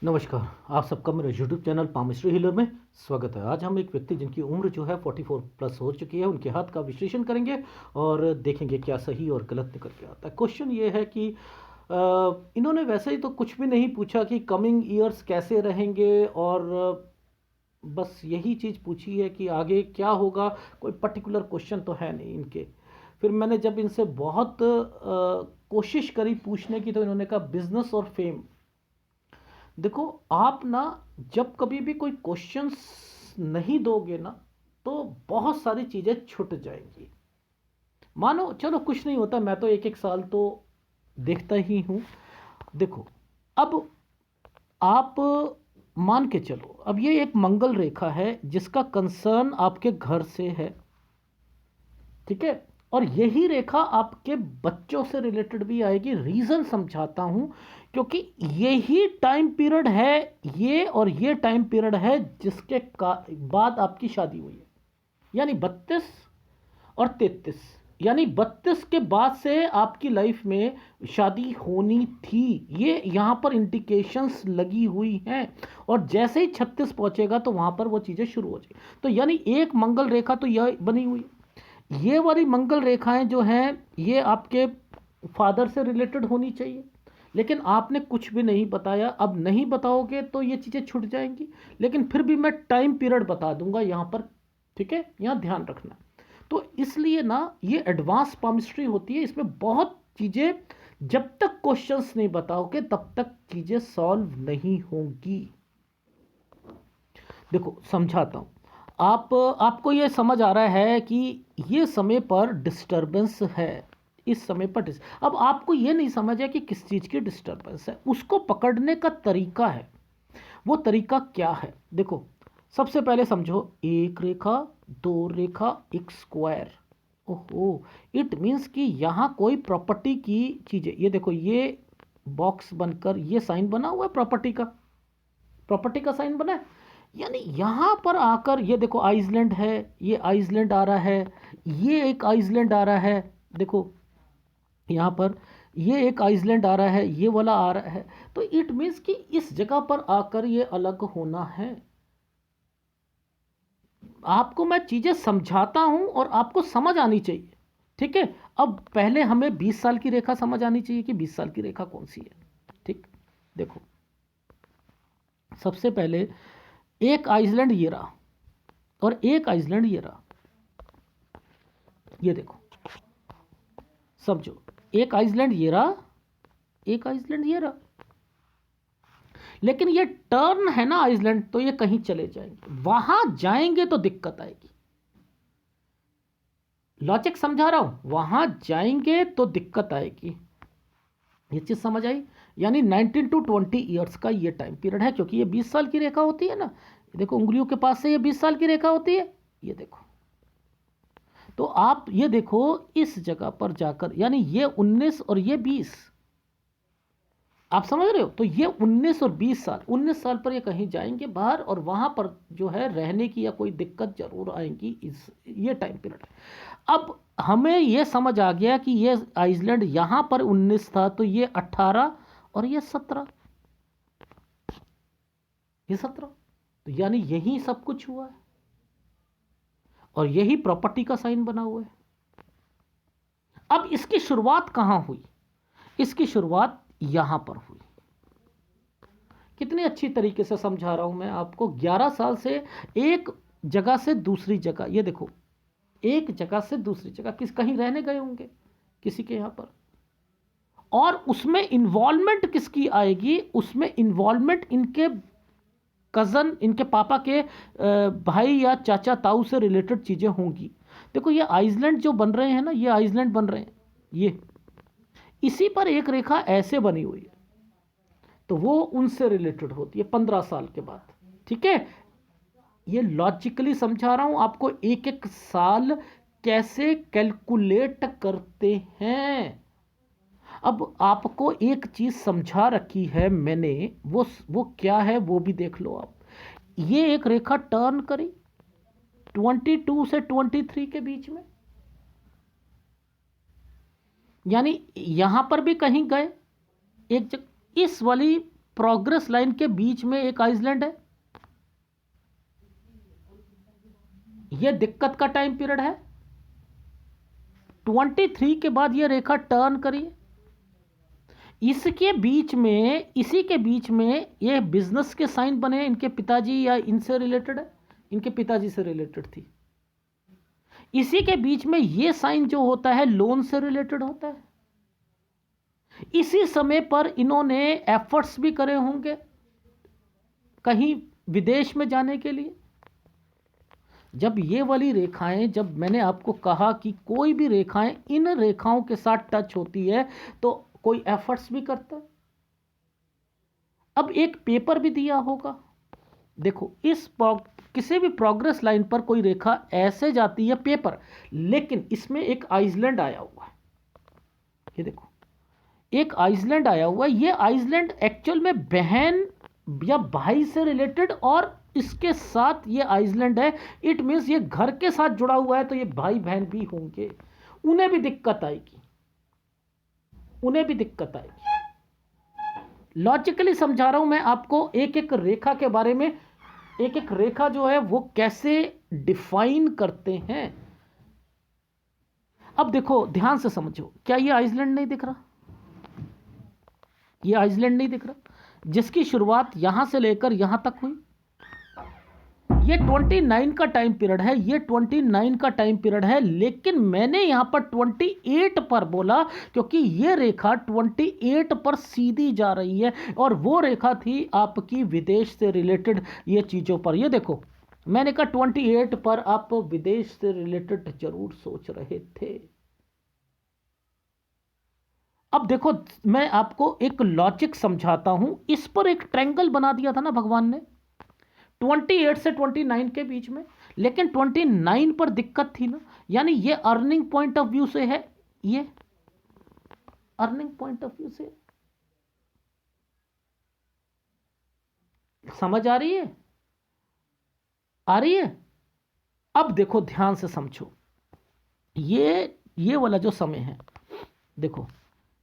नमस्कार। आप सबका मेरे यूट्यूब चैनल पामिस्ट्री हीलर में स्वागत है। आज हम एक व्यक्ति जिनकी उम्र जो है 44 प्लस हो चुकी है, उनके हाथ का विश्लेषण करेंगे और देखेंगे क्या सही और गलत निकल के आता है। क्वेश्चन ये है कि इन्होंने वैसे ही तो कुछ भी नहीं पूछा कि कमिंग ईयर्स कैसे रहेंगे, और बस यही चीज़ पूछी है कि आगे क्या होगा। कोई पर्टिकुलर क्वेश्चन तो है नहीं इनके। फिर मैंने जब इनसे बहुत कोशिश करी पूछने की, तो इन्होंने कहा बिजनेस और फेम। देखो, आप ना जब कभी भी कोई क्वेश्चंस नहीं दोगे ना, तो बहुत सारी चीज़ें छूट जाएंगी। मानो चलो कुछ नहीं होता, मैं तो एक एक साल तो देखता ही हूँ। देखो, अब आप मान के चलो, अब ये एक मंगल रेखा है जिसका कंसर्न आपके घर से है, ठीक है। और यही रेखा आपके बच्चों से रिलेटेड भी आएगी। रीजन समझाता हूं, क्योंकि यही टाइम पीरियड है, ये और ये टाइम पीरियड है जिसके बाद आपकी शादी हुई है। यानी 32 और 33, यानी 32 के बाद से आपकी लाइफ में शादी होनी थी। ये यहां पर इंडिकेशंस लगी हुई हैं। और जैसे ही 36 पहुंचेगा तो वहां पर वो चीजें शुरू हो जाएगी। तो यानी एक मंगल रेखा तो यह बनी हुई है। ये वाली मंगल रेखाएं जो हैं, ये आपके फादर से रिलेटेड होनी चाहिए, लेकिन आपने कुछ भी नहीं बताया। अब नहीं बताओगे तो ये चीज़ें छूट जाएंगी, लेकिन फिर भी मैं टाइम पीरियड बता दूंगा यहाँ पर, ठीक है। यहाँ ध्यान रखना। तो इसलिए ना, ये एडवांस पामिस्ट्री होती है, इसमें बहुत चीज़ें जब तक क्वेश्चंस नहीं बताओगे तब तक चीज़ें सॉल्व नहीं होंगी। देखो समझाता हूँ। आपको ये समझ आ रहा है कि ये समय पर डिस्टरबेंस है। इस समय पर अब आपको ये नहीं समझ है कि किस चीज़ की डिस्टरबेंस है, उसको पकड़ने का तरीका है। वो तरीका क्या है? देखो, सबसे पहले समझो, एक रेखा, दो रेखा, एक स्क्वायर। ओहो, इट मीन्स कि यहाँ कोई प्रॉपर्टी की चीज़ें, ये देखो, ये बॉक्स बनकर ये साइन बना हुआ है प्रॉपर्टी का साइन बना है। यानी यहां पर आकर ये देखो, आइसलैंड है, ये आइसलैंड आ रहा है, ये एक आइसलैंड आ रहा है। देखो यहां पर ये एक आइसलैंड आ रहा है, ये वाला आ रहा है। तो इट मीन्स कि इस जगह पर आकर ये अलग होना है। आपको मैं चीजें समझाता हूं और आपको समझ आनी चाहिए, ठीक है। अब पहले हमें 20 साल की रेखा समझ आनी चाहिए कि 20 साल की रेखा कौन सी है, ठीक। देखो, सबसे पहले एक आइसलैंड ये रहा और एक आइसलैंड ये रहा। ये देखो, समझो, एक आइसलैंड ये रहा, एक आइसलैंड ये रहा। लेकिन ये टर्न है ना आइसलैंड, तो ये कहीं चले जाएंगे, वहां जाएंगे तो दिक्कत आएगी। लॉजिक समझा रहा हूं, वहां जाएंगे तो दिक्कत आएगी। ये चीज समझ आई? यानी 19 टू 20 ईयर्स का ये टाइम पीरियड है, क्योंकि ये 20 साल की रेखा होती है ना। ये देखो, उंगलियों के पास से ये 20 साल की रेखा होती है, ये देखो। तो आप ये देखो, इस जगह पर जाकर, यानी ये 19 और ये 20, आप समझ रहे हो। तो ये 19 और 20 साल, 19 साल पर ये कहीं जाएंगे बाहर, और वहां पर जो है रहने की या कोई दिक्कत जरूर आएगी। इस ये टाइम पीरियड। अब हमें ये समझ आ गया कि ये आइसलैंड यहां पर 19 था, तो ये 18 और ये 17, ये 17। तो यानी यही सब कुछ हुआ है, और यही प्रॉपर्टी का साइन बना हुआ है। अब इसकी शुरुआत कहां हुई? इसकी शुरुआत यहां पर हुई। कितनी अच्छी तरीके से समझा रहा हूं मैं आपको। 11 साल से एक जगह से दूसरी जगह, ये देखो, एक जगह से दूसरी जगह, कहीं रहने गए होंगे किसी के यहां पर, और उसमें इन्वॉल्वमेंट किसकी आएगी? उसमें इन्वॉल्वमेंट इनके कजन, इनके पापा के भाई या चाचा ताऊ से रिलेटेड चीजें होंगी। देखो, ये आइसलैंड जो बन रहे हैं ना, ये आइसलैंड बन रहे हैं, ये इसी पर एक रेखा ऐसे बनी हुई है, तो वो उनसे रिलेटेड होती है 15 साल के बाद, ठीक है। ये लॉजिकली समझा रहा हूं आपको, एक एक साल कैसे कैलकुलेट करते हैं। अब आपको एक चीज समझा रखी है मैंने, वो क्या है वो भी देख लो आप। ये एक रेखा टर्न करी 22 से 23 के बीच में, यानी यहां पर भी कहीं गए एक जगह। इस वाली प्रोग्रेस लाइन के बीच में एक आइसलैंड है, यह दिक्कत का टाइम पीरियड है। 23 के बाद यह रेखा टर्न करिए, इसके बीच में, इसी के बीच में ये बिजनेस के साइन बने, इनके पिताजी या इनसे रिलेटेड है, इनके पिताजी से रिलेटेड थी। इसी के बीच में ये साइन जो होता है लोन से रिलेटेड होता है। इसी समय पर इन्होंने एफर्ट्स भी करे होंगे कहीं विदेश में जाने के लिए। जब ये वाली रेखाएं, जब मैंने आपको कहा कि कोई भी रेखाएं इन रेखाओं के साथ टच होती है तो कोई एफर्ट्स भी करता है। अब एक पेपर भी दिया होगा, देखो इस किसी भी प्रोग्रेस लाइन पर कोई रेखा ऐसे जाती है पेपर, लेकिन इसमें एक आइसलैंड आया हुआ है। ये देखो एक आइसलैंड आया हुआ है। ये आइसलैंड एक्चुअल में बहन या भाई से रिलेटेड, और इसके साथ ये आइसलैंड है, इट मीन्स ये घर के साथ जुड़ा हुआ है, तो ये भाई बहन भी होंगे, उन्हें भी दिक्कत आएगी, उन्हें भी दिक्कत आएगी। लॉजिकली समझा रहा हूं मैं आपको, एक एक रेखा के बारे में, एक एक रेखा जो है वो कैसे डिफाइन करते हैं। अब देखो ध्यान से समझो, क्या ये आइसलैंड नहीं दिख रहा? ये आइसलैंड नहीं दिख रहा, जिसकी शुरुआत यहां से लेकर यहां तक हुई। ये 29 का टाइम पीरियड है, ये 29 का टाइम पीरियड है, लेकिन मैंने यहां पर 28 पर बोला क्योंकि ये रेखा 28 पर सीधी जा रही है, और वो रेखा थी आपकी विदेश से रिलेटेड ये चीजों पर। ये देखो मैंने कहा 28 पर आप विदेश से रिलेटेड जरूर सोच रहे थे। अब देखो मैं आपको एक लॉजिक समझाता हूं, इस पर एक ट्रायंगल बना दिया था ना भगवान ने 28 से 29 के बीच में, लेकिन 29 पर दिक्कत थी ना, यानी ये अर्निंग पॉइंट ऑफ व्यू से है, ये अर्निंग पॉइंट ऑफ व्यू से समझ आ रही है, आ रही है? अब देखो ध्यान से समझो, ये वाला जो समय है, देखो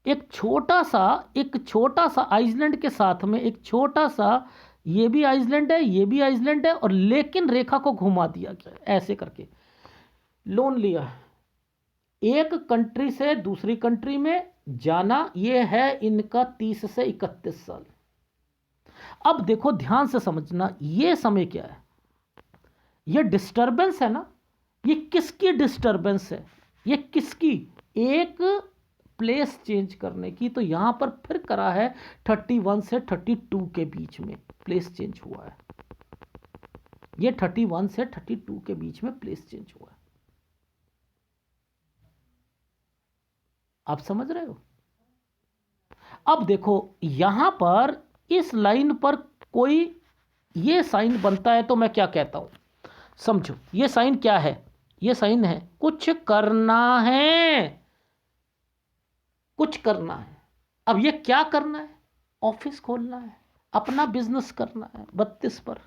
एक छोटा सा आइसलैंड के साथ में एक छोटा सा, ये भी आइसलैंड है, ये भी आइसलैंड है, और लेकिन रेखा को घुमा दिया गया ऐसे करके। लोन लिया, एक कंट्री से दूसरी कंट्री में जाना, ये है इनका 30 से 31 साल। अब देखो ध्यान से समझना, ये समय क्या है? ये डिस्टरबेंस है ना, ये किसकी डिस्टरबेंस है? ये किसकी? एक प्लेस चेंज करने की। तो यहां पर फिर करा है 31 से 32 के बीच में प्लेस चेंज हुआ है, ये 31 से 32 के बीच में प्लेस चेंज हुआ है। आप समझ रहे हो? अब देखो यहां पर इस लाइन पर कोई ये साइन बनता है तो मैं क्या कहता हूं, समझो ये साइन क्या है? ये साइन है कुछ करना है, कुछ करना है। अब ये क्या करना है? ऑफिस खोलना है, अपना बिजनेस करना है। 32 पर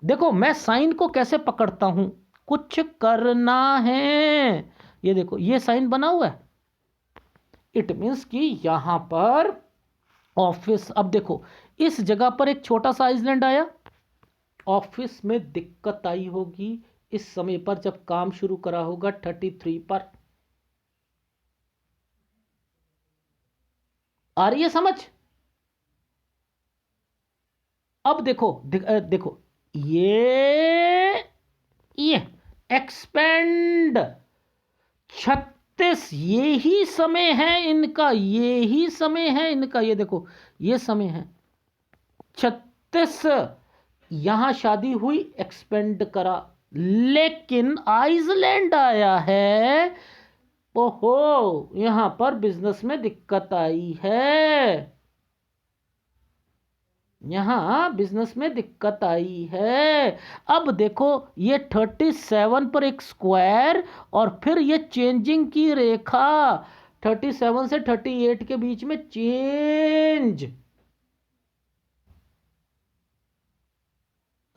देखो मैं साइन को कैसे पकड़ता हूं, कुछ करना है। ये देखो ये साइन बना हुआ है, इट मीन्स कि यहां पर ऑफिस। अब देखो इस जगह पर एक छोटा सा आइसलैंड आया, ऑफिस में दिक्कत आई होगी इस समय पर जब काम शुरू करा होगा 33 पर। आ रही है समझ? अब देखो देखो ये एक्सपेंड 36, यही समय है इनका, यही समय है इनका। ये देखो ये समय है 36, यहां शादी हुई, एक्सपेंड करा, लेकिन आइसलैंड आया है, ओहो यहां पर बिजनेस में दिक्कत आई है, यहां बिजनेस में दिक्कत आई है। अब देखो ये 37 पर एक स्क्वायर, और फिर ये चेंजिंग की रेखा 37 से 38 के बीच में चेंज।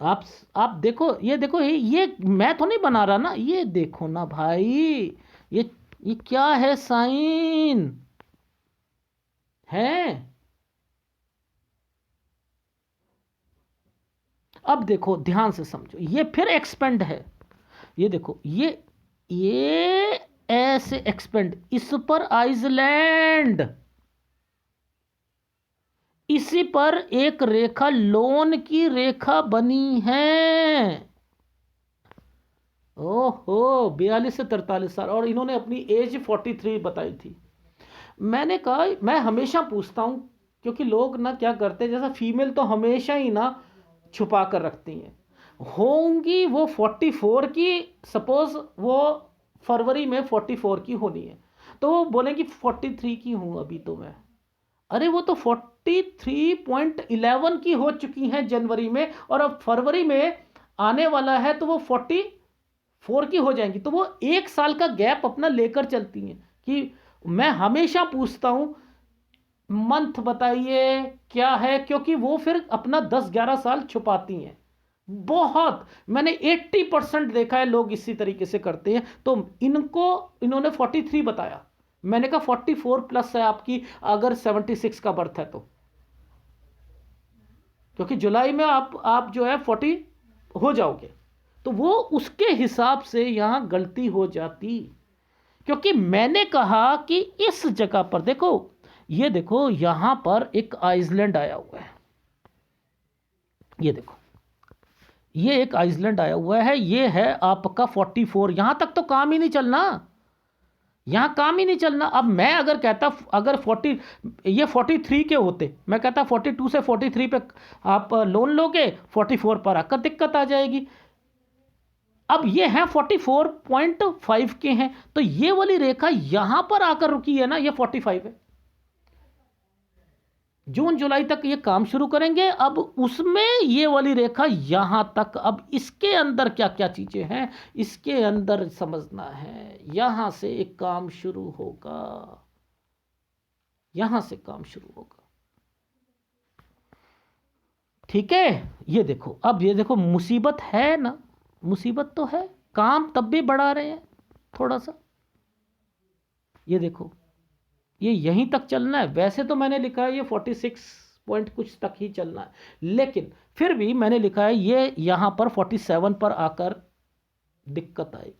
आप देखो, ये देखो ये मैं तो नहीं बना रहा ना, ये देखो ना भाई, ये क्या है? साइन है, अब देखो ध्यान से समझो, ये फिर एक्सपेंड है, ये देखो ये ऐसे एक्सपेंड, इस पर आइसलैंड, इसी पर एक रेखा लोन की रेखा बनी है। ओहो, 42 से 43 साल, और इन्होंने अपनी एज 43 बताई थी। मैंने कहा, मैं हमेशा पूछता हूं, क्योंकि लोग ना क्या करते हैं, जैसा फीमेल तो हमेशा ही ना छुपा कर रखती हैं, होंगी वो 44 की, सपोज वो फरवरी में 44 की होनी है, तो वो बोलेंगी 43 की हूं अभी तो मैं। अरे वो तो 43.11 की हो चुकी हैं जनवरी में, और अब फरवरी में आने वाला है तो वो 44 की हो जाएंगी। तो वो 1 साल का गैप अपना लेकर चलती हैं। कि मैं हमेशा पूछता हूं मंथ बताइए क्या है, क्योंकि वो फिर अपना 10-11 साल छुपाती हैं। बहुत, मैंने 80% देखा है लोग इसी तरीके से करते हैं। तो इन्होंने 43 बताया, मैंने कहा 44 प्लस है आपकी, अगर 76 का बर्थ है तो, क्योंकि जुलाई में आप जो है 40 हो जाओगे। तो वो उसके हिसाब से यहां गलती हो जाती, क्योंकि मैंने कहा कि इस जगह पर देखो, ये देखो यहां पर एक आइसलैंड आया हुआ है, ये देखो ये एक आइसलैंड आया हुआ है, ये है आपका 44। यहां तक तो काम ही नहीं चलना, यहां काम ही नहीं चलना। अब मैं अगर कहता, अगर 40, ये 43 के होते, मैं कहता 42 से 43 पे आप लोन लोगे, 44 पर आकर दिक्कत आ जाएगी। अब ये हैं 44.5 के हैं, तो ये वाली रेखा यहां पर आकर रुकी है ना, ये 45 है। जून जुलाई तक ये काम शुरू करेंगे, अब उसमें ये वाली रेखा यहां तक। अब इसके अंदर क्या क्या चीजें हैं, इसके अंदर समझना है। यहां से एक काम शुरू होगा, यहां से काम शुरू होगा, ठीक है। ये देखो, अब ये देखो मुसीबत है ना, मुसीबत तो है, काम तब भी बढ़ा रहे हैं थोड़ा सा। ये देखो ये यहीं तक चलना है, वैसे तो मैंने लिखा है ये 46 पॉइंट कुछ तक ही चलना है, लेकिन फिर भी मैंने लिखा है ये यहां पर 47 पर आकर दिक्कत आएगी,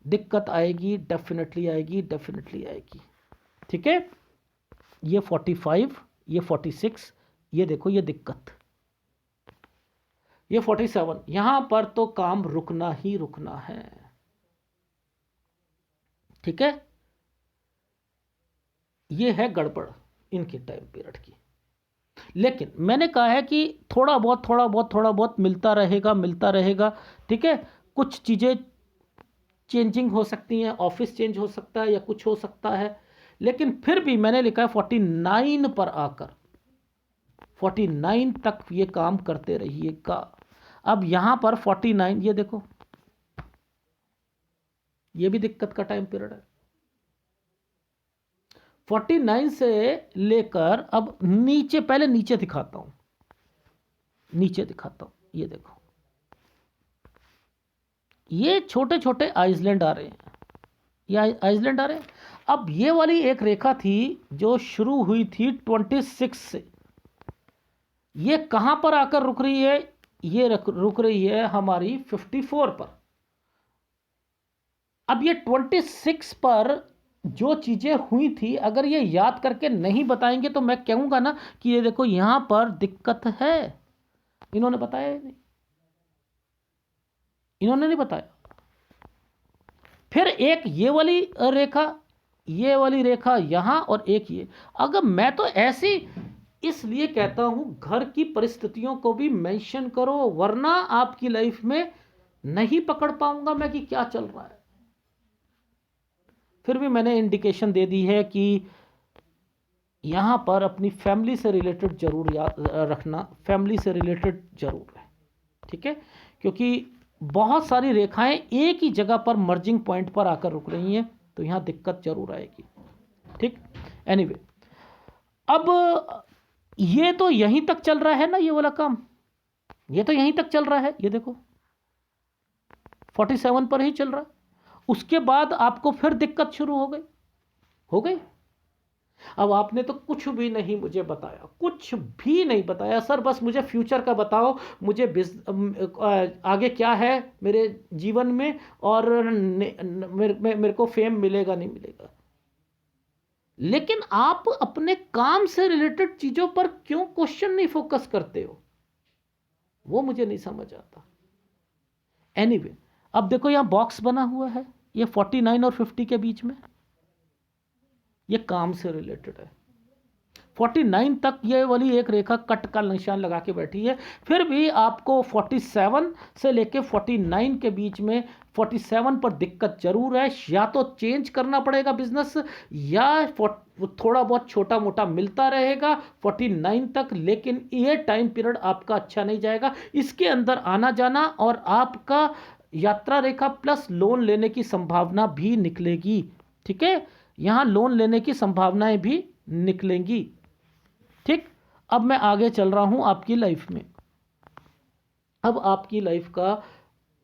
दिक्कत आएगी, डेफिनेटली आएगी, डेफिनेटली आएगी, ठीक है। ये 45, ये 46, ये देखो ये दिक्कत, ये 47, यहां पर तो काम रुकना ही रुकना है, ठीक है। ये है गड़बड़ इनकी टाइम पीरियड की। लेकिन मैंने कहा है कि थोड़ा बहुत थोड़ा बहुत थोड़ा बहुत मिलता रहेगा, मिलता रहेगा, ठीक है। कुछ चीज़ें चेंजिंग हो सकती हैं, ऑफिस चेंज हो सकता है या कुछ हो सकता है, लेकिन फिर भी मैंने लिखा है 49 पर आकर 49 तक ये काम करते रहिएगा। अब यहां पर 49, ये देखो ये भी दिक्कत का टाइम पीरियड है। 49 से लेकर अब नीचे, पहले नीचे दिखाता हूं, नीचे दिखाता हूं, ये देखो ये छोटे छोटे आइसलैंड आ रहे हैं, ये आइसलैंड आ रहे हैं। अब ये वाली एक रेखा थी जो शुरू हुई थी 26 से, ये कहां पर आकर रुक रही है, ये रुक रही है हमारी 54 पर। अब ये 26 पर जो चीजें हुई थी, अगर ये याद करके नहीं बताएंगे तो मैं कहूंगा ना कि ये देखो यहां पर दिक्कत है। इन्होंने बताया नहीं, इन्होंने नहीं बताया। फिर एक ये वाली रेखा, ये वाली रेखा यहां, और एक ये। अगर मैं तो ऐसी इसलिए कहता हूं घर की परिस्थितियों को भी मेंशन करो, वरना आपकी लाइफ में नहीं पकड़ पाऊंगा मैं कि क्या चल रहा है। फिर भी मैंने इंडिकेशन दे दी है कि यहां पर अपनी फैमिली से रिलेटेड जरूर याद रखना, फैमिली से रिलेटेड जरूर है, ठीक है। क्योंकि बहुत सारी रेखाएं एक ही जगह पर मर्जिंग पॉइंट पर आकर रुक रही हैं, तो यहां दिक्कत जरूर आएगी, ठीक। एनीवे, अब ये तो यहीं तक चल रहा है ना, ये वाला काम, ये तो यहीं तक चल रहा है, ये देखो 47 पर ही चल रहा है। उसके बाद आपको फिर दिक्कत शुरू हो गई, हो गई। अब आपने तो कुछ भी नहीं मुझे बताया, कुछ भी नहीं बताया सर, बस मुझे फ्यूचर का बताओ, मुझे आगे क्या है मेरे जीवन में, और मेरे को फेम मिलेगा नहीं मिलेगा। लेकिन आप अपने काम से रिलेटेड चीजों पर क्यों क्वेश्चन नहीं फोकस करते हो, वो मुझे नहीं समझ आता। एनीवे, अब देखो यहां बॉक्स बना हुआ है, ये 49 और 50 के बीच में, ये काम से रिलेटेड है। 49 तक ये वाली एक रेखा कट का निशान लगा के बैठी है, फिर भी आपको 47 से लेके 49 के बीच में 47 पर दिक्कत जरूर है। या तो चेंज करना पड़ेगा बिजनेस, या थोड़ा बहुत छोटा मोटा मिलता रहेगा 49 तक, लेकिन ये टाइम पीरियड आपका अच्छा नहीं जाएगा। इसके अंदर आना जाना और आपका यात्रा रेखा प्लस लोन लेने की संभावना भी निकलेगी। ठीक है, यहां लोन लेने की संभावनाएं भी निकलेंगी। ठीक, अब मैं आगे चल रहा हूं आपकी लाइफ में। अब आपकी लाइफ का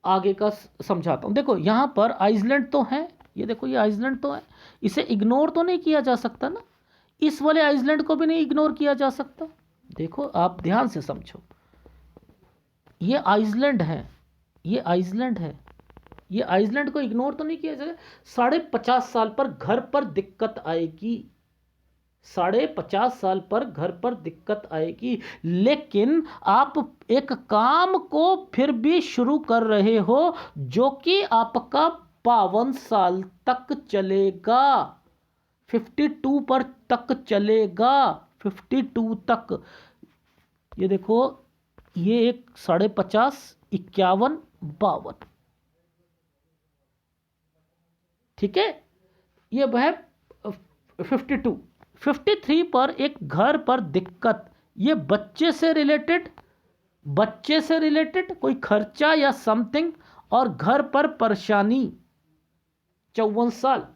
आगे का समझाता हूं। देखो यहां पर आइसलैंड तो है, ये देखो ये आइसलैंड तो है, इसे इग्नोर तो नहीं किया जा सकता ना, इस वाले आइसलैंड को भी नहीं इग्नोर किया जा सकता। देखो आप ध्यान से समझो, ये आइसलैंड है, ये आइसलैंड है, ये आइसलैंड को इग्नोर तो नहीं किया जाएगा। 50.5 साल पर घर पर दिक्कत आएगी, 50.5 साल पर घर पर दिक्कत आएगी, लेकिन आप एक काम को फिर भी शुरू कर रहे हो जो कि आपका 52 साल तक चलेगा, 52 पर तक चलेगा, 52 तक। ये देखो ये एक 50.5, 51, 52, ठीक है, ये वह 52। 53 पर एक घर पर दिक्कत, ये बच्चे से रिलेटेड, बच्चे से रिलेटेड कोई खर्चा या समथिंग, और घर पर परेशानी 54 साल।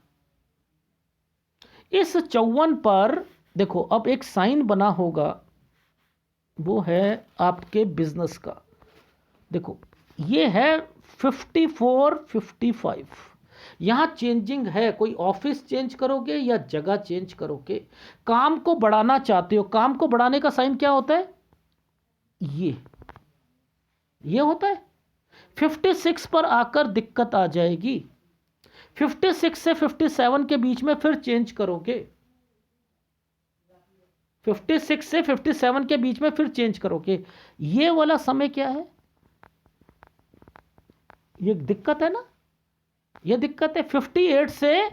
इस 54 पर देखो अब एक साइन बना होगा, वो है आपके बिजनेस का। देखो ये है 54, 55, यहां चेंजिंग है, कोई ऑफिस चेंज करोगे या जगह चेंज करोगे, काम को बढ़ाना चाहते हो। काम को बढ़ाने का साइन क्या होता है, ये होता है। 56 पर आकर दिक्कत आ जाएगी, 56 से 57 के बीच में फिर चेंज करोगे, 56 से 57 के बीच में फिर चेंज करोगे। ये वाला समय क्या है, ये दिक्कत है ना, ये दिक्कत है। 58 से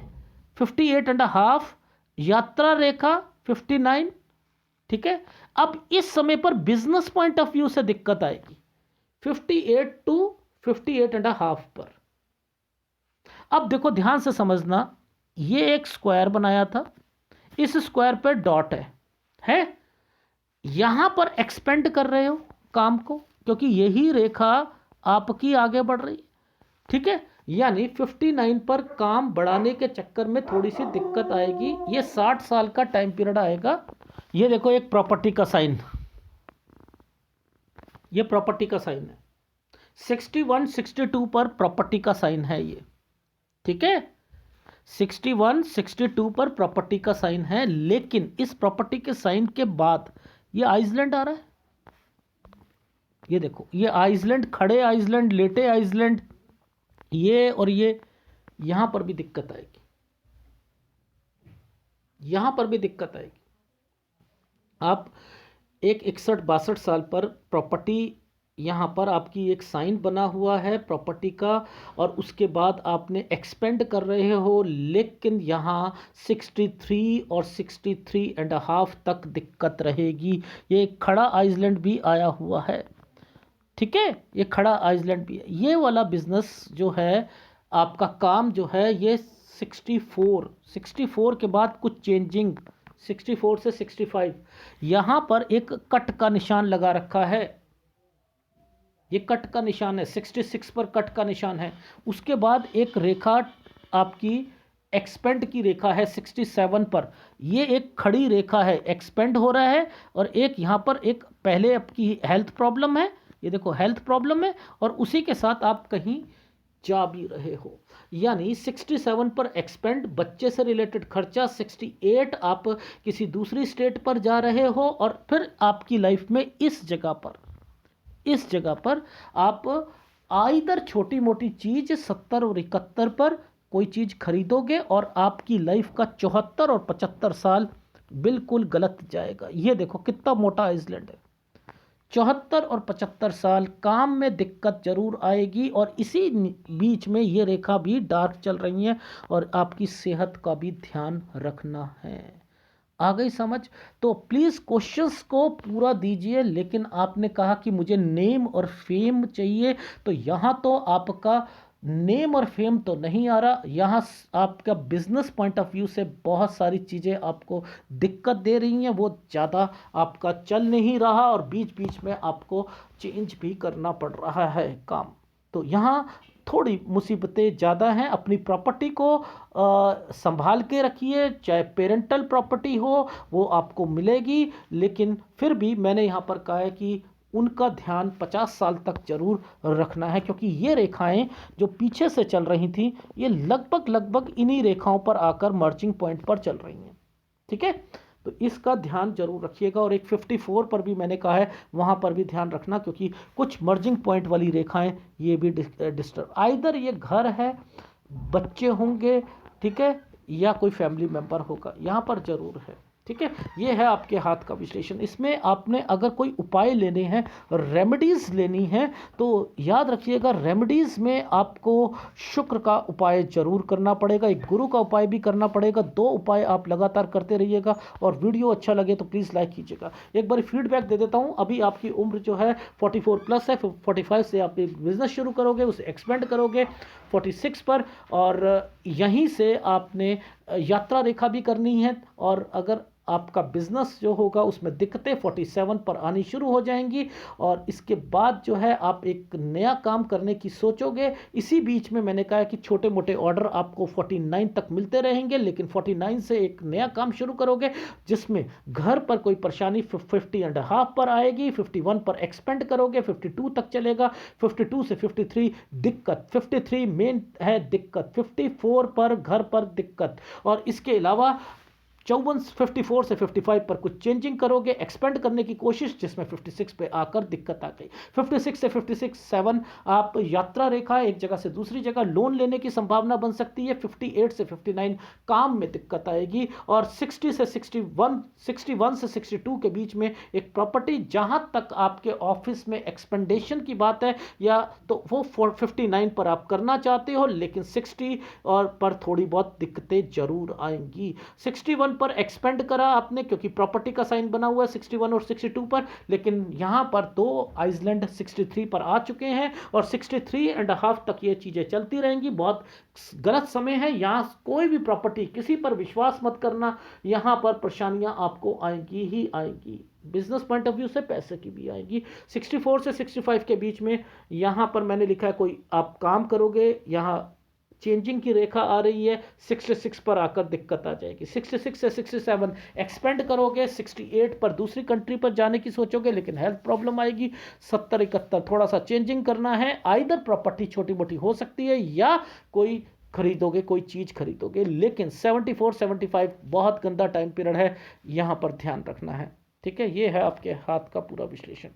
58.5, यात्रा रेखा 59, ठीक है। अब इस समय पर बिजनेस पॉइंट ऑफ व्यू से दिक्कत आएगी 58 टू 58.5 पर। अब देखो ध्यान से समझना, ये एक स्क्वायर बनाया था, इस स्क्वायर पर डॉट है, यहां पर एक्सपेंड कर रहे हो काम को, क्योंकि यही रेखा आपकी आगे बढ़ रही, ठीक है। यानी 59 पर काम बढ़ाने के चक्कर में थोड़ी सी दिक्कत आएगी। ये 60 साल का टाइम पीरियड आएगा। ये देखो एक प्रॉपर्टी का साइन, ये प्रॉपर्टी का साइन है, 61, 62 पर प्रॉपर्टी का साइन है ये, ठीक है। 61, 62 पर प्रॉपर्टी का साइन है, लेकिन इस प्रॉपर्टी के साइन के बाद ये आइसलैंड आ रहा है। ये देखो ये आइसलैंड, खड़े आइसलैंड, लेटे आइसलैंड, ये और ये, यहां पर भी दिक्कत आएगी, यहां पर भी दिक्कत आएगी। आप एक 61, 62 साल पर प्रॉपर्टी, यहां पर आपकी एक साइन बना हुआ है प्रॉपर्टी का, और उसके बाद आपने एक्सपेंड कर रहे हो, लेकिन यहां 63 और 63.5 तक दिक्कत रहेगी। ये खड़ा आइसलैंड भी आया हुआ है, ठीक है, ये खड़ा आइसलैंड भी है। ये वाला बिजनेस जो है, आपका काम जो है, ये 64 के बाद कुछ चेंजिंग, 64 से 65, यहां पर एक कट का निशान लगा रखा है, ये कट का निशान है, 66 पर कट का निशान है। उसके बाद एक रेखा आपकी एक्सपेंड की रेखा है 67 पर, ये एक खड़ी रेखा है, एक्सपेंड हो रहा है। और एक यहाँ पर एक पहले आपकी हेल्थ प्रॉब्लम है, ये देखो हेल्थ प्रॉब्लम है, और उसी के साथ आप कहीं जा भी रहे हो। यानी 67 पर एक्सपेंड, बच्चे से रिलेटेड खर्चा, 68 आप किसी दूसरी स्टेट पर जा रहे हो, और फिर आपकी लाइफ में इस जगह पर आप आइदर छोटी मोटी चीज 70 और 71 पर कोई चीज खरीदोगे और आपकी लाइफ का 74 और 75 साल बिल्कुल गलत जाएगा। ये देखो कितना मोटा आइसलैंड है। 74 और 75 साल काम में दिक्कत जरूर आएगी, और इसी बीच में ये रेखा भी डार्क चल रही है, और आपकी सेहत का भी ध्यान रखना है। आ गई समझ? तो प्लीज़ क्वेश्चंस को पूरा दीजिए। लेकिन आपने कहा कि मुझे नेम और फेम चाहिए, तो यहाँ तो आपका नेम और फेम तो नहीं आ रहा। यहाँ आपका बिजनेस पॉइंट ऑफ व्यू से बहुत सारी चीज़ें आपको दिक्कत दे रही हैं, वो ज़्यादा आपका चल नहीं रहा, और बीच बीच में आपको चेंज भी करना पड़ रहा है काम। तो यहाँ थोड़ी मुसीबतें ज़्यादा हैं। अपनी प्रॉपर्टी को संभाल के रखिए, चाहे पेरेंटल प्रॉपर्टी हो वो आपको मिलेगी, लेकिन फिर भी मैंने यहाँ पर कहा है कि उनका ध्यान 50 साल तक जरूर रखना है, क्योंकि ये रेखाएं जो पीछे से चल रही थी ये लगभग इन्हीं रेखाओं पर आकर मर्जिंग पॉइंट पर चल रही हैं। ठीक है, तो इसका ध्यान जरूर रखिएगा। और एक 54 पर भी मैंने कहा है वहाँ पर भी ध्यान रखना, क्योंकि कुछ मर्जिंग पॉइंट वाली रेखाएं ये भी डिस्टर्ब, आइदर ये घर है, बच्चे होंगे, ठीक है, या कोई फैमिली मेंबर होगा, यहाँ पर जरूर है। ठीक है, ये है आपके हाथ का विश्लेषण। इसमें आपने अगर कोई उपाय लेने हैं, रेमेडीज लेनी है, तो याद रखिएगा रेमेडीज में आपको शुक्र का उपाय जरूर करना पड़ेगा, एक गुरु का उपाय भी करना पड़ेगा। 2 उपाय आप लगातार करते रहिएगा, और वीडियो अच्छा लगे तो प्लीज़ लाइक कीजिएगा। एक बार फीडबैक दे देता हूँ। अभी आपकी उम्र जो है 44 प्लस है, 45 से आप बिजनेस शुरू करोगे, उसे एक्सपेंड करोगे 46 पर, और यहीं से आपने यात्रा रेखा भी करनी है। और अगर आपका बिजनेस जो होगा उसमें दिक्कतें 47 पर आनी शुरू हो जाएंगी, और इसके बाद जो है आप एक नया काम करने की सोचोगे। इसी बीच में मैंने कहा कि छोटे मोटे ऑर्डर आपको 49 तक मिलते रहेंगे, लेकिन 49 से एक नया काम शुरू करोगे जिसमें घर पर कोई परेशानी 50.5 पर आएगी, 51 पर एक्सपेंड करोगे, 52 तक चलेगा, 52 से 53 दिक्कत, 53 मेन है दिक्कत, 54 पर घर पर दिक्कत, और इसके अलावा 54 से 55 पर कुछ चेंजिंग करोगे, एक्सपेंड करने की कोशिश, जिसमें 56 पे आकर दिक्कत आ गई। 56 से 56-7 आप यात्रा रेखा, एक जगह से दूसरी जगह लोन लेने की संभावना बन सकती है। 58 से 59 काम में दिक्कत आएगी, और 60 से 61 से 62 के बीच में एक प्रॉपर्टी, जहां तक आपके ऑफिस में एक्सपेंडेशन की बात है, या तो वो 59 पर आप करना चाहते हो, लेकिन 60 और पर थोड़ी बहुत दिक्कतें जरूर आएंगी। 61 पर एक्सपेंड करा आपने, क्योंकि प्रॉपर्टी का साइन बना हुआ है 61 और 62 पर, लेकिन यहां पर 2 आइसलैंड 63 पर आ चुके हैं, और 63.5 तक ये चीजें चलती रहेंगी। बहुत गलत समय है, यहां कोई भी प्रॉपर्टी, किसी पर विश्वास मत करना, यहां पर परेशानियां आपको आएंगी ही आएंगी। बिजनेस पॉइंट ऑफ व्यू से पैसे की भी आएगी। 64 से 65 के बीच में यहां पर मैंने लिखा है कोई आप काम करोगे, यहां चेंजिंग की रेखा आ रही है, 66 पर आकर दिक्कत आ जाएगी। 66 से 67 एक्सपेंड करोगे, 68 पर दूसरी कंट्री पर जाने की सोचोगे, लेकिन हेल्थ प्रॉब्लम आएगी। 70-71 थोड़ा सा चेंजिंग करना है, आइदर प्रॉपर्टी छोटी मोटी हो सकती है, या कोई खरीदोगे, कोई चीज खरीदोगे, लेकिन 74-75 बहुत गंदा टाइम पीरियड है, यहां पर ध्यान रखना है। ठीक है, ये है आपके हाथ का पूरा विश्लेषण।